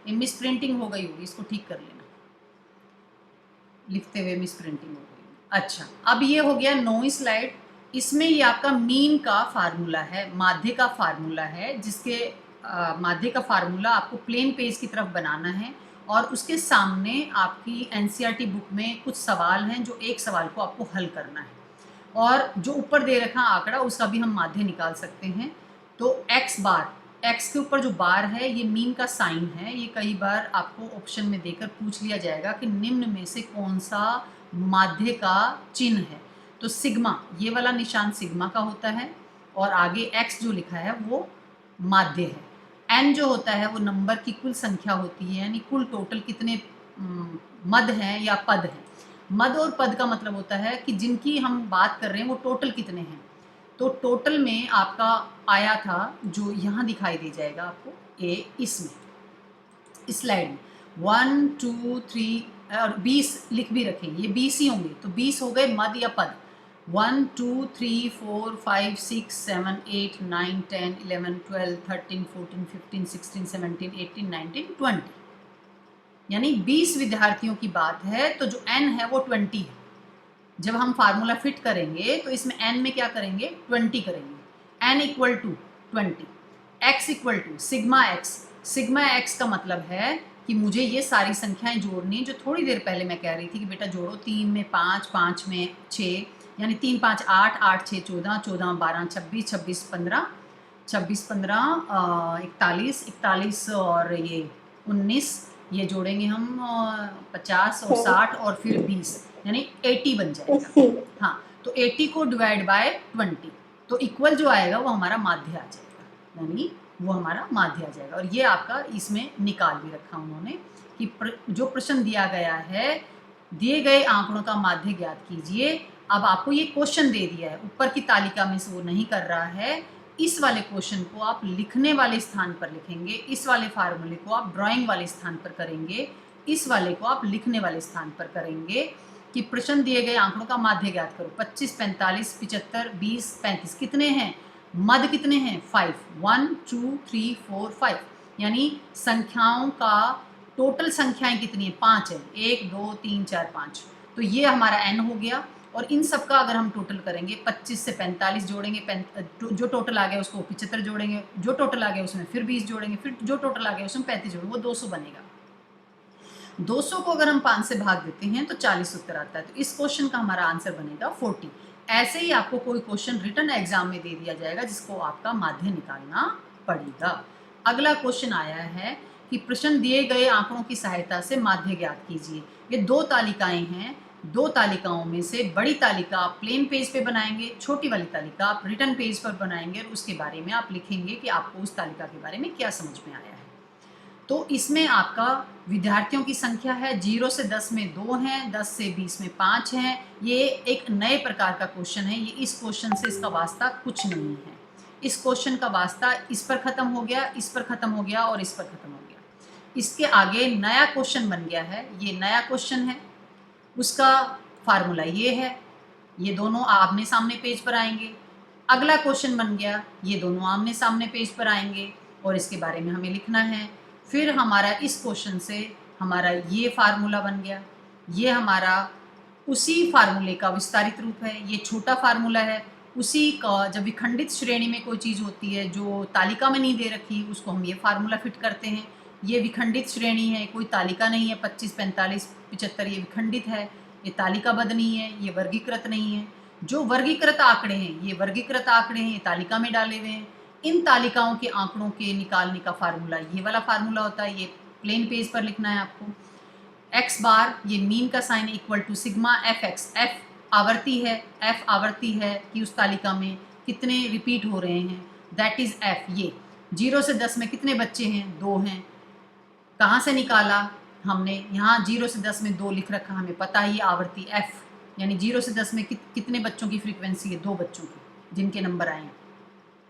ये miss printing हो गई होगी, इसको ठीक कर लेना, लिखते हुए मिस प्रिंटिंग हो गई। अच्छा, अब ये हो गया 9वीं स्लाइड। इसमें ये आपका मीन का फार्मूला है, माध्य का फार्मूला है, जिसके माध्य का फार्मूला आपको प्लेन पेज की तरफ बनाना है और उसके सामने आपकी एनसीईआरटी बुक में कुछ सवाल हैं जो एक सवाल को आपको हल करना है, और जो ऊपर दे रखा आंकड़ा उसका भी हम माध्य निकाल सकते हैं। तो एक्स बार, एक्स के ऊपर जो बार है ये मीन का साइन है। ये कई बार आपको ऑप्शन में देकर पूछ लिया जाएगा कि निम्न में से कौन सा माध्य का चिन्ह है। तो सिग्मा, ये वाला निशान सिग्मा का होता है, और आगे एक्स जो लिखा है वो माध्य है। एन जो होता है वो नंबर की कुल संख्या होती है, यानी कुल टोटल कितने मद हैं या पद हैं। मद और पद का मतलब होता है कि जिनकी हम बात कर रहे हैं वो टोटल कितने हैं। तो टोटल में आपका आया था जो यहाँ दिखाई दे जाएगा आपको, ए इसमें इस स्लाइड में 1 2 3 और 20 लिख भी रखें, ये 20 ही होंगे। तो 20 हो गए मद या पद। 1 2 3 4 5 6 7 8 9 10 11 12 13 14 15 16 17 18 19 20, यानी 20 विद्यार्थियों की बात है। तो जो n है वो 20 है। जब हम फार्मूला फिट करेंगे तो इसमें n में क्या करेंगे, 20 करेंगे। n equal to 20, x equal to sigma x। Sigma x का मतलब है कि मुझे ये सारी संख्याएं जोड़नी, जो थोड़ी देर पहले मैं कह रही थी कि बेटा जोड़ो, 3 में 5, 5 में 6, यानी 3 5 8, 8 6 14, 14 12 26, 26 15, 26 15 41, 41 और ये 19, ये जोड़ेंगे हम 50 और 60 और फिर 20, यानी 80 बन जाएगा। हाँ, तो 80 को डिवाइड बाय 20, तो इक्वल जो आएगा वो हमारा माध्य आ जाएगा, यानी वो हमारा माध्य आ जाएगा। और ये आपका इसमें निकाल भी रखा उन्होंने कि जो प्रश्न दिया गया है, दिए गए आंकड़ों का माध्य ज्ञात कीजिए। अब आपको ये क्वेश्चन दे दिया है, ऊपर की तालिका में से वो नहीं कर रहा है। इस वाले क्वेश्चन को आप लिखने वाले स्थान पर लिखेंगे, इस वाले फार्मूले को आप ड्राइंग वाले स्थान पर करेंगे, इस वाले को आप लिखने वाले स्थान पर करेंगे कि प्रश्न दिए गए आंकड़ों का माध्य ज्ञात करो। 25 45 75 20 35 कितने हैं, मद कितने हैं, 5, 1 2 3 4 5, यानी संख्याओं का टोटल संख्याएं कितनी है, 5 है, 1 2 3 4 5। तो ये हमारा n हो गया। और इन सब का अगर हम टोटल करेंगे, 25 से 45 जोड़ेंगे, जो टोटल आ गया उसको 75 जोड़ेंगे, जो टोटल आ गया उसमें फिर 20 जोड़ेंगे, फिर जो टोटल आ गया उसमें 35 जोड़ेंगे, वो 200 बनेगा। 200 को अगर हम 5 से भाग देते हैं तो 40 उत्तर आता है। तो इस क्वेश्चन का हमारा आंसर बनेगा 40। ऐसे ही आपको कोई क्वेश्चन रिटन एग्जाम में दे दिया जाएगा जिसको आपका माध्य निकालना पड़ेगा। अगला क्वेश्चन आया है कि प्रश्न दिए गए आंकड़ों की सहायता से माध्य ज्ञात कीजिए। ये 2 तालिकाएं हैं, 2 तालिकाओं में से बड़ी तालिका आप प्लेन पेज पे बनाएंगे, छोटी वाली तालिका आप रिटन पेज पर बनाएंगे और उसके बारे में आप लिखेंगे कि आपको उस तालिका के बारे में क्या समझ में आया है। तो इसमें आपका विद्यार्थियों की संख्या है 0 से 10 में 2 हैं, 10 से 20 में 5 हैं। ये एक नए प्रकार का क्वेश्चन है। ये इस क्वेश्चन से इसका वास्ता कुछ नहीं है। इस क्वेश्चन का वास्ता इस पर ख़त्म हो गया, इस पर ख़त्म हो गया और इस पर ख़त्म हो गया। इसके आगे नया क्वेश्चन बन गया है, ये नया क्वेश्चन है, उसका फार्मूला ये है, ये दोनों आमने सामने पेज पर आएंगे। अगला क्वेश्चन बन गया, ये दोनों आमने सामने पेज पर आएंगे और इसके बारे में हमें लिखना है। फिर हमारा इस क्वेश्चन से हमारा ये फार्मूला बन गया, ये हमारा उसी फार्मूले का विस्तारित रूप है। ये छोटा फार्मूला है उसी का, जब विखंडित श्रेणी में कोई चीज़ होती है जो तालिका में नहीं दे रखी, उसको हम ये फार्मूला फिट करते हैं। ये विखंडित श्रेणी है, कोई तालिका नहीं है, 25 45 75, ये विखंडित है, ये तालिकाबद्ध नहीं है, ये वर्गीकृत नहीं है। जो वर्गीकृत आंकड़े हैं, ये वर्गीकृत आंकड़े हैं, ये तालिका में डाले हुए हैं। इन तालिकाओं के आंकड़ों के निकालने का फार्मूला ये वाला फार्मूला होता है, ये प्लेन पेज पर लिखना है आपको। x बार, ये मीन का sign equal to sigma F X, F आवर्ती है, एफ आवर्ती है कि उस तालिका में कितने रिपीट हो रहे हैं, दैट इज एफ। ये 0 से 10 में कितने बच्चे हैं, 2 हैं। कहाँ से निकाला हमने, यहाँ 0 से 10 में 2 लिख रखा, हमें पता है ये आवर्ती एफ, यानी 0 से 10 में कितने बच्चों की फ्रीक्वेंसी है, 2 बच्चों की जिनके नंबर आए हैं।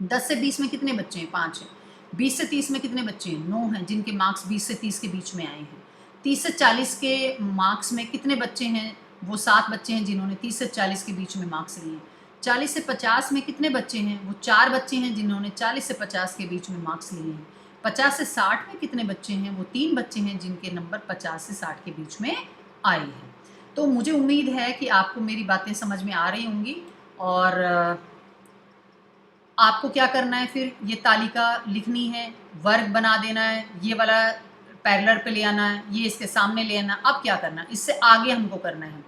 10 से 20 में कितने बच्चे हैं, 5 हैं। 20 से 30 में कितने बच्चे हैं, 9 हैं जिनके मार्क्स 20 से 30 के बीच में आए हैं। 30 से 40 के मार्क्स में कितने बच्चे हैं, वो 7 बच्चे हैं जिन्होंने 30 से 40 के बीच में मार्क्स लिए हैं। 40 से 50 में कितने बच्चे हैं, वो 4 बच्चे हैं जिन्होंने 40 से 50 के बीच में मार्क्स लिए हैं। 50 से 60 में कितने बच्चे हैं? वो 3 बच्चे हैं जिनके नंबर 50 से 60 के बीच में आए हैं। तो मुझे उम्मीद है कि आपको मेरी बातें समझ में आ रही होंगी और आपको क्या करना है, फिर ये तालिका लिखनी है, वर्ग बना देना है, ये वाला पैरेलल पे ले आना है, ये इसके सामने ले आना। अब क्या करना है, इससे आगे हमको करना है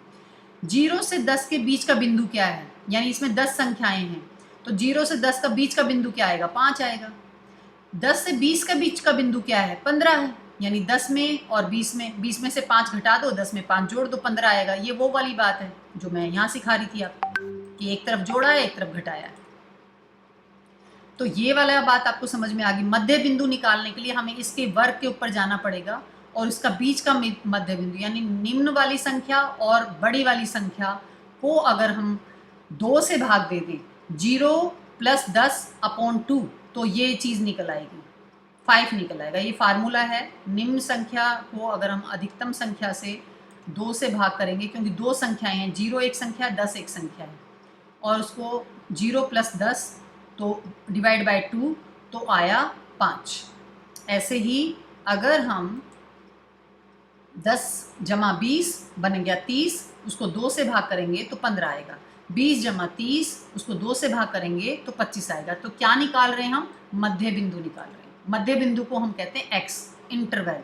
0 से 10 के बीच का बिंदु क्या है, यानी इसमें 10 संख्याएं हैं तो 0 से 10 का बीच का बिंदु क्या आएगा? 5 आएगा। 10 से 20 का बीच का बिंदु क्या है? 15 है। यानी 10 में और 20 में, 20 में से 5 घटा दो, 10 में 5 जोड़ दो, 15 आएगा। ये वो वाली बात है जो मैं यहाँ सिखा रही थी आपको कि एक तरफ जोड़ा है, एक तरफ घटाया है। तो ये वाला बात आपको समझ में आ गई। मध्य बिंदु निकालने के लिए हमें इसके वर्ग के ऊपर जाना पड़ेगा और उसका बीच का मध्य बिंदु यानी निम्न वाली संख्या और बड़ी वाली संख्या को अगर हम 2 से भाग दे दें, 0 + 10/2, तो ये चीज़ निकल आएगी, 5 निकल आएगा। ये फार्मूला है। निम्न संख्या को अगर हम अधिकतम संख्या से 2 से भाग करेंगे, क्योंकि 2 संख्याएं हैं, 0 एक संख्या, 10 एक संख्या है, और उसको 0 + 10 तो डिवाइड बाय 2 तो आया 5। ऐसे ही अगर हम 10 + 20 बन गया 30, उसको 2 से भाग करेंगे तो 15 आएगा। 20 + 30 उसको 2 से भाग करेंगे तो 25 आएगा। तो क्या निकाल रहे हैं हम? मध्य बिंदु निकाल रहे हैं। मध्य बिंदु को हम कहते हैं x, इंटरवल।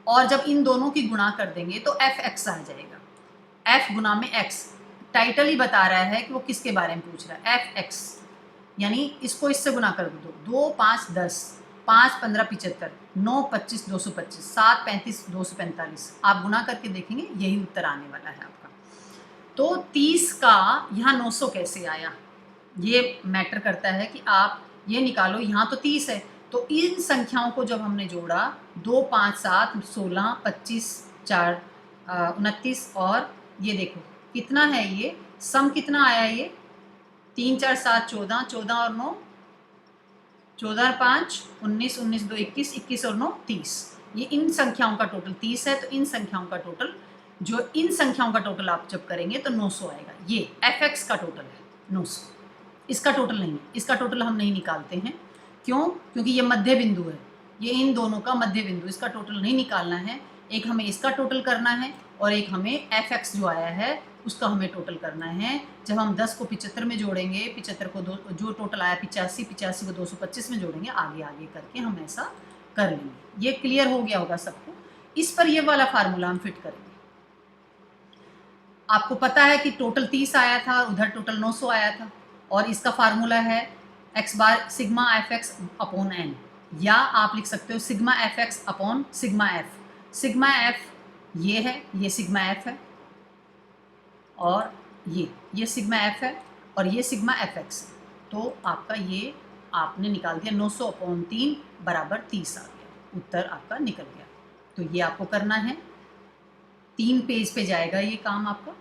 और जब इन दोनों की गुणा कर देंगे तो fx आ जाएगा। f गुना में x, टाइटल ही बता रहा है कि वो किसके बारे में पूछ रहा है, fx। यानी इसको इससे गुना कर दो, 2 × 5 = 10, 5 × 15 = 75, 9 × 25 = 225, 7 × 35 = 245। आप गुना करके देखेंगे यही उत्तर आने वाला है आपका। तो 30 का यहाँ 900 कैसे आया, ये मैटर करता है कि आप ये निकालो। यहाँ तो 30 है, तो इन संख्याओं को जब हमने जोड़ा, 2 × 5 = 7, 16, 25, 4 29, और ये देखो कितना है, ये सम कितना आया, ये 3 × 4 = 7, 14, 14 और 9 14 और 5 19, 19 2 21, 21 और 9 30। ये इन संख्याओं का टोटल 30 है। तो इन संख्याओं का टोटल, जो इन संख्याओं का टोटल आप जब करेंगे तो 900 आएगा। ये fx का टोटल है 900। इसका टोटल नहीं है, इसका टोटल हम नहीं निकालते हैं। क्यों? क्योंकि ये मध्य बिंदु है, ये इन दोनों का मध्य बिंदु, इसका टोटल नहीं निकालना है। एक हमें इसका टोटल करना है और एक हमें fx जो आया है उसका हमें टोटल करना है। जब हम 10 को 75 में जोड़ेंगे, 75 को जो टोटल आया 85, 85 को 225 में जोड़ेंगे, आगे आगे करके हम ऐसा कर लेंगे। ये क्लियर हो गया होगा सबको। इस पर ये वाला फार्मूला हम फिट करेंगे। आपको पता है कि टोटल 30 आया था, उधर टोटल 900 आया था, और इसका फार्मूला है x बार सिग्मा fx/n, या आप लिख सकते हो सिग्मा fx/σf। सिग्मा f ये है, ये सिग्मा f है, और ये सिग्मा f है, और ये सिग्मा fx है। तो आपका ये आपने निकाल दिया, 900/3 = 30 आ गया, उत्तर आपका निकल गया। तो ये आपको करना है, 3 पेज पे जाएगा ये काम आपका।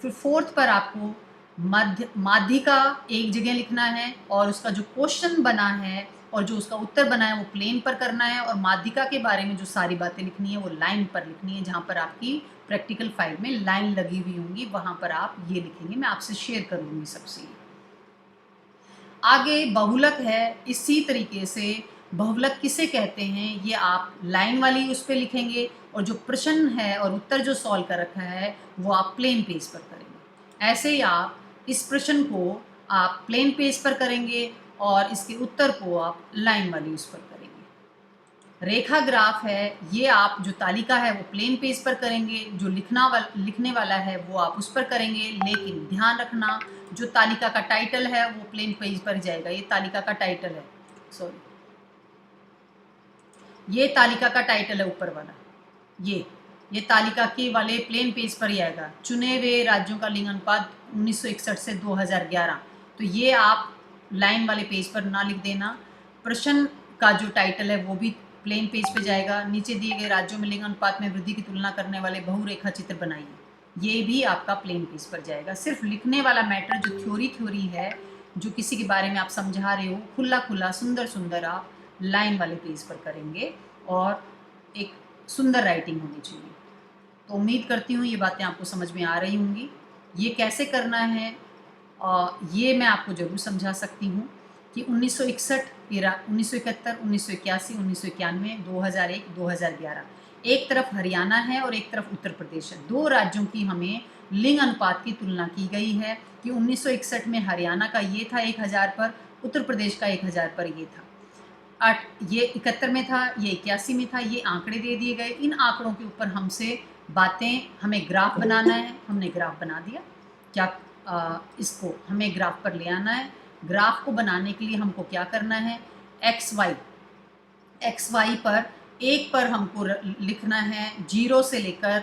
फिर 4th पर आपको माध्यिका एक जगह लिखना है, और उसका जो क्वेश्चन बना है और जो उसका उत्तर बना है वो प्लेन पर करना है, और माध्यिका के बारे में जो सारी बातें लिखनी है वो लाइन पर लिखनी है। जहाँ पर आपकी प्रैक्टिकल फाइल में लाइन लगी हुई होंगी वहाँ पर आप ये लिखेंगे। मैं आपसे शेयर कर लूँगी सबसे। आगे बहुलक है। इसी तरीके से बहुलक किसे कहते हैं ये आप लाइन वाली उस पर लिखेंगे, और जो प्रश्न है और उत्तर जो सॉल्व कर रखा है वो आप प्लेन पेज पर करेंगे। ऐसे ही आप इस प्रश्न को आप प्लेन पेज पर करेंगे और इसके उत्तर को आप लाइन वाली उस पर करेंगे। रेखा ग्राफ है, ये आप जो तालिका है वो प्लेन पेज पर करेंगे, जो लिखने वाला है वो आप उस पर करेंगे। लेकिन ध्यान रखना, जो तालिका का टाइटल है वो प्लेन पेज पर जाएगा। ये तालिका का टाइटल है, सॉरी, ये तालिका का टाइटल है ऊपर वाला, ये तालिका के वाले प्लेन पेज पर ही आएगा। चुने हुए राज्यों का लिंग अनुपात 1961 से 2011। तो ये आप लाइन वाले पेज पर ना लिख देना। प्रश्न का जो टाइटल है वो भी प्लेन पेज पे जाएगा। नीचे दिए गए राज्यों में लिंग अनुपात में वृद्धि की तुलना करने वाले बहुरेखा चित्र बनाइए, ये भी आपका प्लेन पेज पर जाएगा। सिर्फ लिखने वाला मैटर जो थ्योरी है, जो किसी के बारे में आप समझा रहे हो, खुला सुंदर सुंदर आप लाइन वाले पेज पर करेंगे, और एक सुंदर राइटिंग होनी चाहिए। तो उम्मीद करती हूँ ये बातें आपको समझ में आ रही होंगी। ये कैसे करना है ये मैं आपको ज़रूर समझा सकती हूँ कि 1961 1971, 1981, 1991, 2001, 2011। एक तरफ हरियाणा है और एक तरफ उत्तर प्रदेश है। दो राज्यों की हमें लिंग अनुपात की तुलना की गई है कि 1961 में हरियाणा का ये था 1000 पर, उत्तर प्रदेश का 1000 पर ये था। ये 71 में था, ये 81 में था, ये आंकड़े दे दिए गए। इन आंकड़ों के ऊपर हमसे बातें, हमें ग्राफ बनाना है, हमने ग्राफ बना दिया। क्या इसको हमें ग्राफ पर ले आना है। ग्राफ को बनाने के लिए हमको क्या करना है, एक्स वाई पर एक पर हमको लिखना है 0 से लेकर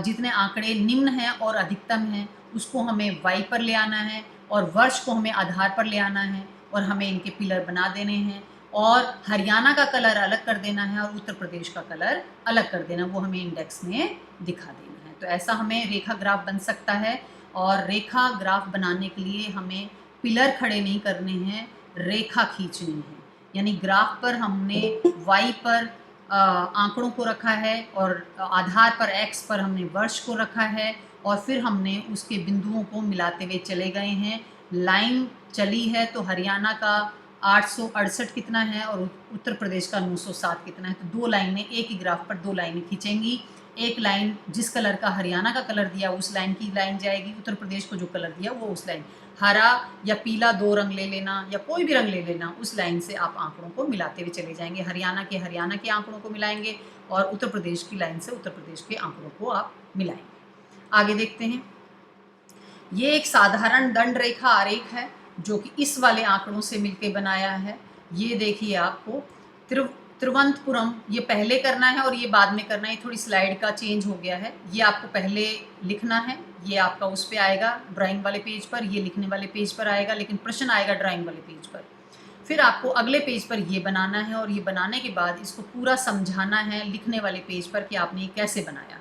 जितने आंकड़े निम्न हैं और अधिकतम हैं उसको हमें वाई पर ले आना है, और वर्ष को हमें आधार पर ले आना है, और हमें इनके पिलर बना देने हैं, और हरियाणा का कलर अलग कर देना है और उत्तर प्रदेश का कलर अलग कर देना, वो हमें इंडेक्स में दिखा देना है। तो ऐसा हमें रेखा ग्राफ बन सकता है। और रेखा ग्राफ बनाने के लिए हमें पिलर खड़े नहीं करने हैं, रेखा खींचनी है। यानी ग्राफ पर हमने वाई पर आंकड़ों को रखा है, और आधार पर एक्स पर हमने वर्ष को रखा है, और फिर हमने उसके बिंदुओं को मिलाते हुए चले गए हैं। लाइन चली है तो हरियाणा का 868 कितना है और उत्तर प्रदेश का 907 कितना है। तो दो लाइनें एक ही ग्राफ पर, दो लाइनें खींचेंगी। एक लाइन जिस कलर का हरियाणा का कलर दिया उस लाइन की लाइन जाएगी, उत्तर प्रदेश को जो कलर दिया वो उस लाइन। हरा या पीला दो रंग ले लेना, या कोई भी रंग ले लेना, उस लाइन से आप आंकड़ों को मिलाते हुए चले जाएंगे। हरियाणा के आंकड़ों को मिलाएंगे, और उत्तर प्रदेश की लाइन से उत्तर प्रदेश के आंकड़ों को आप मिलाएंगे। आगे देखते हैं। ये एक साधारण दंड रेखा आरेख है जो कि इस वाले आंकड़ों से मिलकर बनाया है। ये देखिए, आपको तिरुवनंतपुरम ये पहले करना है और ये बाद में करना है। थोड़ी स्लाइड का चेंज हो गया है। ये आपको पहले लिखना है, ये आपका उस पे आएगा ड्राइंग वाले पेज पर, ये लिखने वाले पेज पर आएगा, लेकिन प्रश्न आएगा ड्राइंग वाले पेज पर। फिर आपको अगले पेज पर ये बनाना है, और ये बनाने के बाद इसको पूरा समझाना है लिखने वाले पेज पर कि आपने ये कैसे बनाया।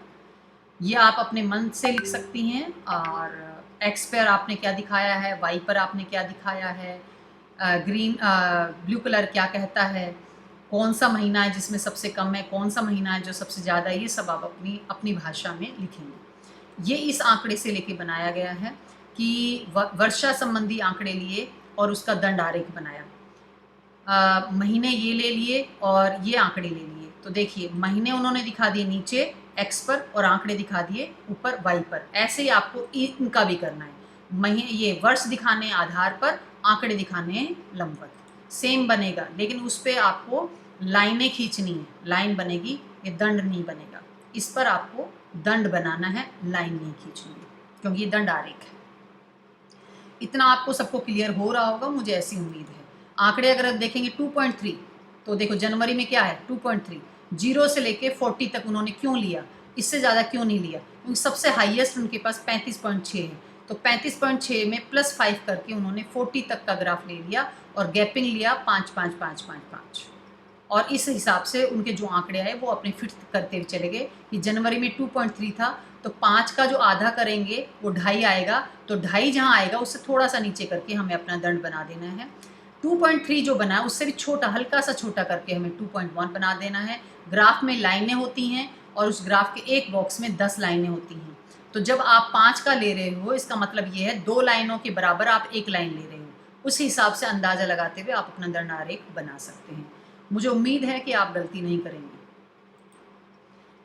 ये आप अपने मन से लिख सकती हैं, और एक्स पर आपने क्या दिखाया है, वाई पर आपने क्या दिखाया है, ब्लू कलर क्या कहता है, कौन सा महीना है जिसमें सबसे कम है, कौन सा महीना है जो सबसे ज़्यादा है, ये सब आप अपनी भाषा में लिखेंगे। ये इस आंकड़े से लेके बनाया गया है कि वर्षा संबंधी आंकड़े लिए और उसका दंड आरेख बनाया। महीने ये ले लिए और ये आंकड़े ले लिए। तो देखिए, महीने उन्होंने दिखा दिए नीचे एक्स पर और आंकड़े दिखा दिए ऊपर वाई पर। ऐसे ही आपको इनका भी करना है। ये वर्ष दिखाने आधार पर, आंकड़े दिखाने लंबवत, सेम बनेगा, लेकिन उस पर आपको लाइनें खींचनी है, लाइन बनेगी, ये दंड नहीं बनेगा। इस पर आपको दंड बनाना है, लाइन नहीं खींचनी है, क्योंकि ये दंड आरेख है। इतना आपको सबको क्लियर हो रहा होगा, मुझे ऐसी उम्मीद है। आंकड़े अगर आप देखेंगे 2.3, तो देखो जनवरी में क्या है 2.3, 0 से लेके 40 तक उन्होंने क्यों लिया, इससे ज़्यादा क्यों नहीं लिया, क्योंकि सबसे हाईएस्ट उनके पास 35.6 है। तो 35.6 में +5 करके उन्होंने 40 तक का ग्राफ ले लिया, और गैपिंग लिया 5, 5, 5, 5, 5, और इस हिसाब से उनके जो आंकड़े आए वो अपने फिट करते हुए चले गए कि जनवरी में 2.3 था, तो 5 का जो आधा करेंगे वो 2.5 आएगा, तो 2.5 जहाँ आएगा उससे थोड़ा सा नीचे करके हमें अपना दंड बना देना है। 2.3 जो बना है उससे भी छोटा, हल्का सा छोटा करके हमें 2.1 बना देना है। ग्राफ में लाइनें होती हैं, और उस ग्राफ के एक बॉक्स में 10 लाइनें होती हैं। तो जब आप 5 का ले रहे हो, इसका मतलब ये है 2 लाइनों के बराबर आप 1 लाइन ले रहे हो। उस हिसाब से अंदाज़ा लगाते हुए आप अपना दंड आरेख बना सकते हैं। मुझे उम्मीद है कि आप गलती नहीं करेंगे।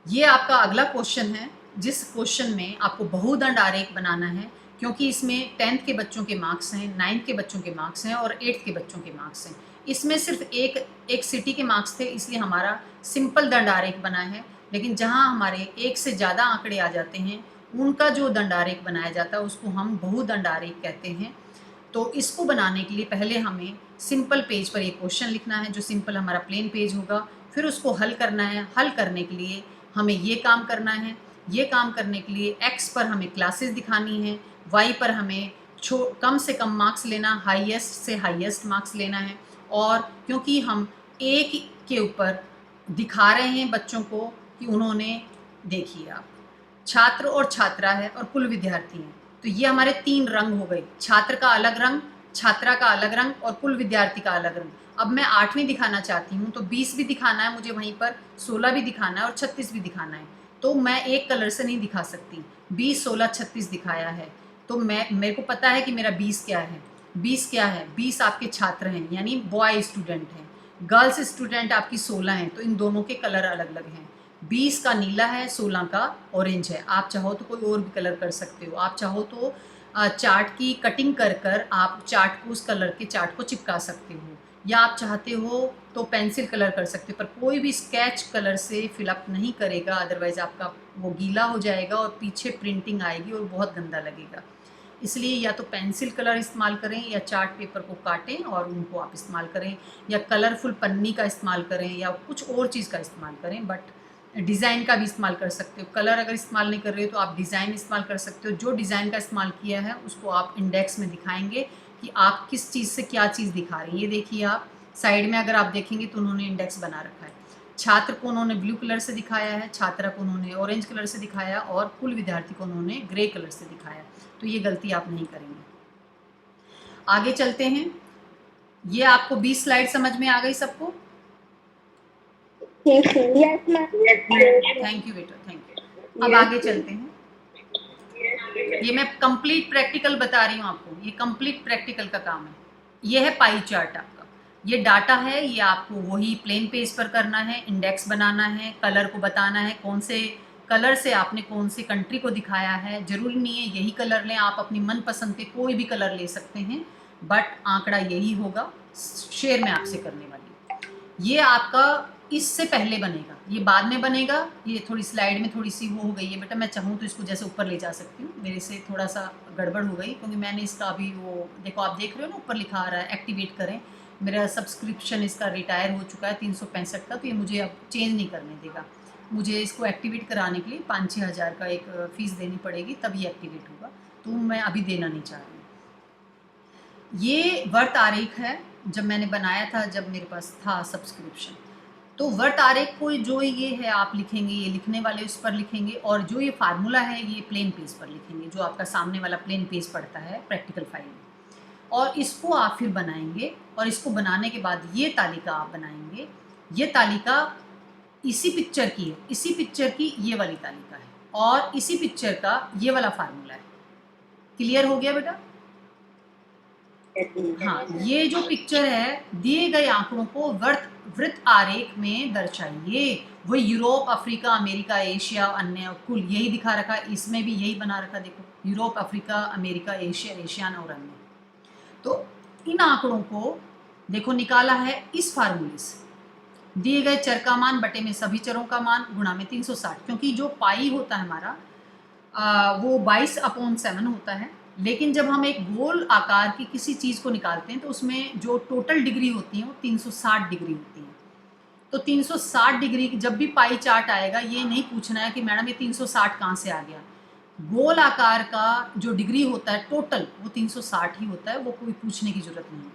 ये आपका अगला क्वेश्चन है, जिस क्वेश्चन में आपको बहुदंड आरेख बनाना है, क्योंकि इसमें 10th के बच्चों के मार्क्स हैं, 9th के बच्चों के मार्क्स हैं और 8th के बच्चों के मार्क्स हैं। इसमें सिर्फ एक सिटी के मार्क्स थे, इसलिए हमारा सिंपल दंड आरेख बना है। लेकिन जहाँ हमारे एक से ज़्यादा आंकड़े आ जाते हैं, उनका जो दंड आरेख बनाया जाता है उसको हम बहुदंड आरेख कहते हैं। तो इसको बनाने के लिए पहले हमें सिंपल पेज पर एक क्वेश्चन लिखना है, जो सिंपल हमारा प्लेन पेज होगा। फिर उसको हल करना है। हल करने के लिए हमें ये काम करना है। ये काम करने के लिए एक्स पर हमें क्लासेस दिखानी है, वाई पर हमें कम से कम मार्क्स लेना, हाईएस्ट से हाईएस्ट मार्क्स लेना है। और क्योंकि हम एक के ऊपर दिखा रहे हैं बच्चों को कि उन्होंने, देखिए आप, छात्र और छात्रा है और कुल विद्यार्थी हैं, तो ये हमारे 3 रंग हो गए। छात्र का अलग रंग, छात्रा का अलग रंग और कुल विद्यार्थी का अलग रंग। अब मैं 8वीं दिखाना चाहती हूँ, तो 20 भी दिखाना है मुझे वहीं पर, 16 भी दिखाना है और 36 भी दिखाना है। तो मैं एक कलर से नहीं दिखा सकती। 20, 16, 36 दिखाया है, तो मेरे को पता है कि मेरा 20 क्या है। 20 क्या है, 20 आपके छात्र हैं यानी बॉय स्टूडेंट हैं, गर्ल्स स्टूडेंट आपकी 16 हैं, तो इन दोनों के कलर अलग अलग हैं। 20 का नीला है, 16 का ऑरेंज है। आप चाहो तो कोई और भी कलर कर सकते हो, आप चाहो तो चार्ट की कटिंग कर कर आप चार्ट को, उस कलर के चार्ट को चिपका सकते हो, या आप चाहते हो तो पेंसिल कलर कर सकते हो, पर कोई भी स्केच कलर से फिलअप नहीं करेगा, अदरवाइज़ आपका वो गीला हो जाएगा और पीछे प्रिंटिंग आएगी और बहुत गंदा लगेगा। इसलिए या तो पेंसिल कलर इस्तेमाल करें या चार्ट पेपर को काटें और उनको आप इस्तेमाल करें, या कलरफुल पन्नी का इस्तेमाल करें, या कुछ और चीज़ का इस्तेमाल करें। बट डिज़ाइन का भी इस्तेमाल कर सकते हो। कलर अगर इस्तेमाल नहीं कर रहे हो तो आप डिज़ाइन इस्तेमाल कर सकते हो। जो डिज़ाइन का इस्तेमाल किया है उसको आप इंडेक्स में दिखाएंगे कि आप किस चीज़ से क्या चीज़ दिखा रहे हैं। ये देखिए, आप साइड में अगर आप देखेंगे तो उन्होंने इंडेक्स बना रखा है। छात्र को उन्होंने ब्लू कलर से दिखाया है, छात्रा को उन्होंने ऑरेंज कलर से दिखाया, और कुल विद्यार्थी को उन्होंने ग्रे कलर से दिखाया। तो ये गलती आप नहीं करेंगे। आगे चलते हैं। ये आपको 20 स्लाइड समझ में आ गई सबको? Yes ma'am. थैंक यू बेटा, थैंक यू। अब आगे चलते हैं। ये मैं कंप्लीट प्रैक्टिकल बता रही हूँ आपको, ये कंप्लीट प्रैक्टिकल का काम है। ये है पाई चार्ट आपका, ये डाटा है, ये आपको वही प्लेन पेज पर करना है, इंडेक्स बनाना है, कलर को बताना है, कौन से कलर से आपने कौन सी कंट्री को दिखाया है। जरूरी नहीं है यही कलर लें, आप अपनी मनपसंद के कोई भी कलर ले सकते हैं, बट आंकड़ा यही होगा। शेयर में आपसे करने वाली, ये आपका इससे पहले बनेगा, ये बाद में बनेगा। ये थोड़ी स्लाइड में थोड़ी सी वो हो गई है बेटा, मैं चाहूँ तो इसको जैसे ऊपर ले जा सकती हूँ, मेरे से थोड़ा सा गड़बड़ हो गई क्योंकि मैंने इसका अभी वो देखो, आप देख रहे हो ना ऊपर लिखा आ रहा है एक्टिवेट करें। मेरा सब्सक्रिप्शन इसका रिटायर हो चुका है 365 का, तो ये मुझे अब चेंज नहीं करने देगा। मुझे इसको एक्टिवेट कराने के लिए 5-6 हज़ार का एक फ़ीस देनी पड़ेगी, तब ये एक्टिवेट होगा, तो मैं अभी देना नहीं चाह रही। ये वर्त आरेख है, जब मैंने बनाया था, जब मेरे पास था सब्सक्रिप्शन, तो वर्त आरेख को जो ये है आप लिखेंगे, ये लिखने वाले उस पर लिखेंगे, और जो ये फार्मूला है ये प्लेन पेज पर लिखेंगे, जो आपका सामने वाला प्लेन पेज पड़ता है प्रैक्टिकल फाइल में, और इसको आप फिर बनाएंगे। और इसको बनाने के बाद ये तालिका आप बनाएंगे। ये तालिका इसी पिक्चर की है, इसी पिक्चर की ये वाली तालिका है, और इसी पिक्चर का ये वाला फार्मूला है। क्लियर हो गया बेटा? हाँ, ये जो पिक्चर है, दिए गए आंकड़ों को वृत्त आरेख में दर्शाइए। वो यूरोप, अफ्रीका, अमेरिका, एशिया, अन्य कुल यही दिखा रखा है, इसमें भी यही बना रखा, देखो Europe, Africa, America, Asia, Asian और अन्य। तो इन आंकड़ों को देखो निकाला है इस फार्मूले से, दिए गए चर का मान बटे में सभी चरों का मान गुणा में 360, क्योंकि जो पाई होता है हमारा वो 22/7 होता है। लेकिन जब हम एक गोल आकार की किसी चीज़ को निकालते हैं तो उसमें जो टोटल डिग्री होती है वो 360 डिग्री होती है। तो 360 डिग्री जब भी पाई चार्ट आएगा, ये नहीं पूछना है कि मैडम ये 360 कहाँ से आ गया। गोल आकार का जो डिग्री होता है टोटल, वो 360 ही होता है, वो कोई पूछने की जरूरत नहीं है।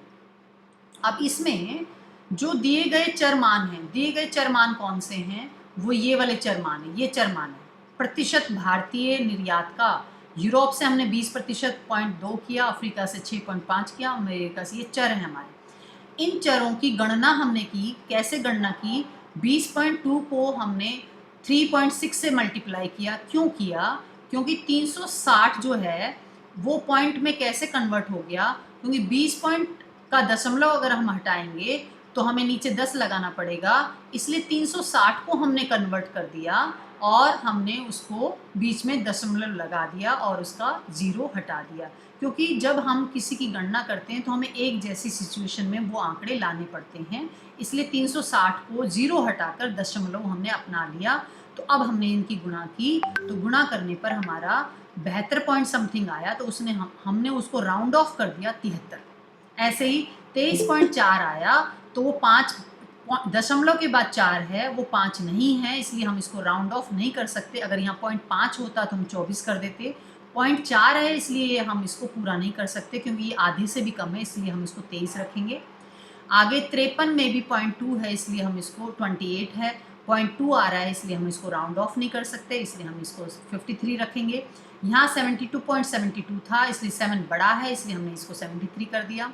अब इसमें जो दिए गए चर मान हैं, दिए गए चर मान कौन से हैं, वो ये वाले चर मान है, ये चर मान है। प्रतिशत भारतीय निर्यात का, यूरोप से हमने 20% 0.2 किया, अफ्रीका से 6.5 किया, अमेरिका से, ये चर हैं हमारे। इन चरों की गणना हमने की, कैसे गणना की, 20.2 को हमने 3.6 से मल्टीप्लाई किया। क्यों किया? क्योंकि 360 जो है वो पॉइंट में कैसे कन्वर्ट हो गया, क्योंकि 20 पॉइंट का दशमलव अगर हम हटाएंगे तो हमें नीचे 10 लगाना पड़ेगा, इसलिए 360 को हमने कन्वर्ट कर दिया और हमने उसको बीच में दशमलव लगा दिया और उसका 0 हटा दिया। क्योंकि जब हम किसी की गणना करते हैं तो हमें एक जैसी सिचुएशन में वो आंकड़े लाने पड़ते हैं, इसलिए 360 को 0 हटाकर दशमलव हमने अपना लिया। तो अब हमने इनकी गुणा की, तो गुणा करने पर हमारा 72 पॉइंट समथिंग आया, तो उसने हमने उसको राउंड ऑफ कर दिया 73। ऐसे ही 23.4 आया, तो वो 5 दशमलव के बाद 4 है, वो 5 नहीं है, इसलिए हम इसको राउंड ऑफ नहीं कर सकते। अगर यहाँ 0.5 होता तो हम 24 कर देते। 0.4 है इसलिए हम इसको पूरा नहीं कर सकते, क्योंकि ये आधे से भी कम है, इसलिए हम इसको 23 रखेंगे। आगे 53 में भी 0.2 है, इसलिए हम इसको 28 है। 0.2 आ रहा है, इसलिए हम इसको राउंड ऑफ नहीं कर सकते, इसलिए हम इसको 53 रखेंगे। यहाँ 72.72 था, इसलिए 7 बड़ा है, इसलिए हमने इसको 73 कर दिया।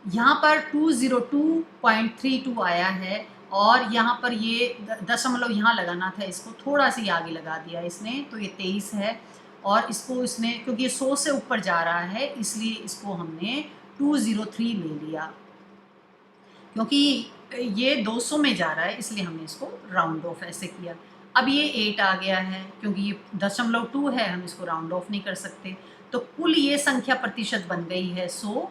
यहाँ पर 202.32 आया है, और यहाँ पर ये दशमलव यहाँ लगाना था, इसको थोड़ा सी आगे लगा दिया इसने, तो ये 23 है। और इसको इसने, क्योंकि ये 100 से ऊपर जा रहा है, इसलिए इसको हमने 203 ले लिया, क्योंकि ये 200 में जा रहा है इसलिए हमने इसको राउंड ऑफ ऐसे किया। अब ये 8 आ गया है, क्योंकि ये 0.2 है, हम इसको राउंड ऑफ नहीं कर सकते, तो कुल ये संख्या प्रतिशत बन गई है 100।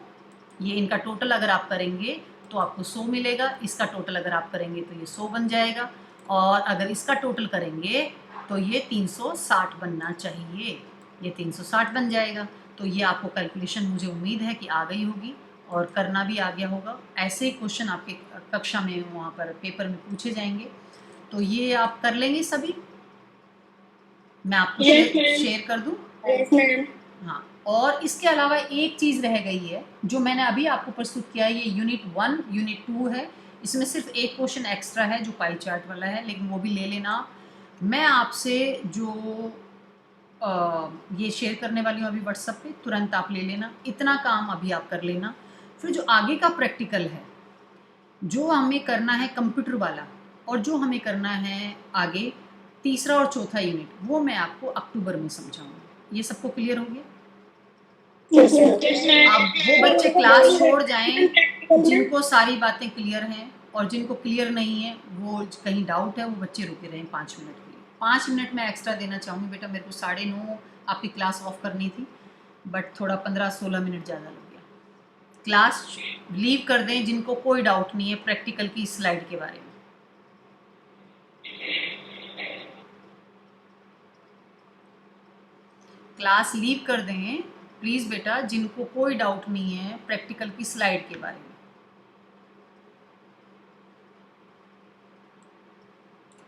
ये इनका टोटल अगर आप करेंगे तो आपको 100 मिलेगा, इसका टोटल अगर आप करेंगे तो ये 100 बन जाएगा, और अगर इसका टोटल करेंगे तो ये 360 बनना चाहिए, ये 360 बन जाएगा। तो ये आपको कैलकुलेशन मुझे उम्मीद है कि आ गई होगी और करना भी आ गया होगा। ऐसे ही क्वेश्चन आपके कक्षा में वहाँ पर पेपर में पूछे जाएंगे, तो ये आप कर लेंगे सभी। मैं आपको शेयर कर दूँ? Yes ma'am. हाँ, और इसके अलावा एक चीज़ रह गई है जो मैंने अभी आपको प्रस्तुत किया है, ये यूनिट 1 यूनिट 2 है, इसमें सिर्फ एक क्वेश्चन एक्स्ट्रा है जो पाई चार्ट वाला है, लेकिन वो भी ले लेना। मैं आपसे जो ये शेयर करने वाली हूँ अभी व्हाट्सएप पे, तुरंत आप ले लेना, इतना काम अभी आप कर लेना। फिर जो आगे का प्रैक्टिकल है जो हमें करना है कंप्यूटर वाला, और जो हमें करना है आगे तीसरा और चौथा यूनिट, वो मैं आपको अक्टूबर में समझाऊंगी। ये सबको क्लियर हो गया? अब वो बच्चे क्लास छोड़ जाएं जिनको सारी बातें क्लियर हैं, और जिनको क्लियर नहीं है, वो कहीं डाउट है, वो बच्चे रुके रहें 5 मिनट के लिए। 5 मिनट मैं एक्स्ट्रा देना चाहूँगी बेटा, मेरे को 9:30 आपकी क्लास ऑफ करनी थी, बट थोड़ा 15-16 मिनट ज़्यादा लग गया। क्लास लीव कर दें जिनको कोई डाउट नहीं है प्रैक्टिकल की स्लाइड के बारे में। क्लास लीव कर दें प्लीज़ बेटा जिनको कोई डाउट नहीं है प्रैक्टिकल की स्लाइड के बारे में।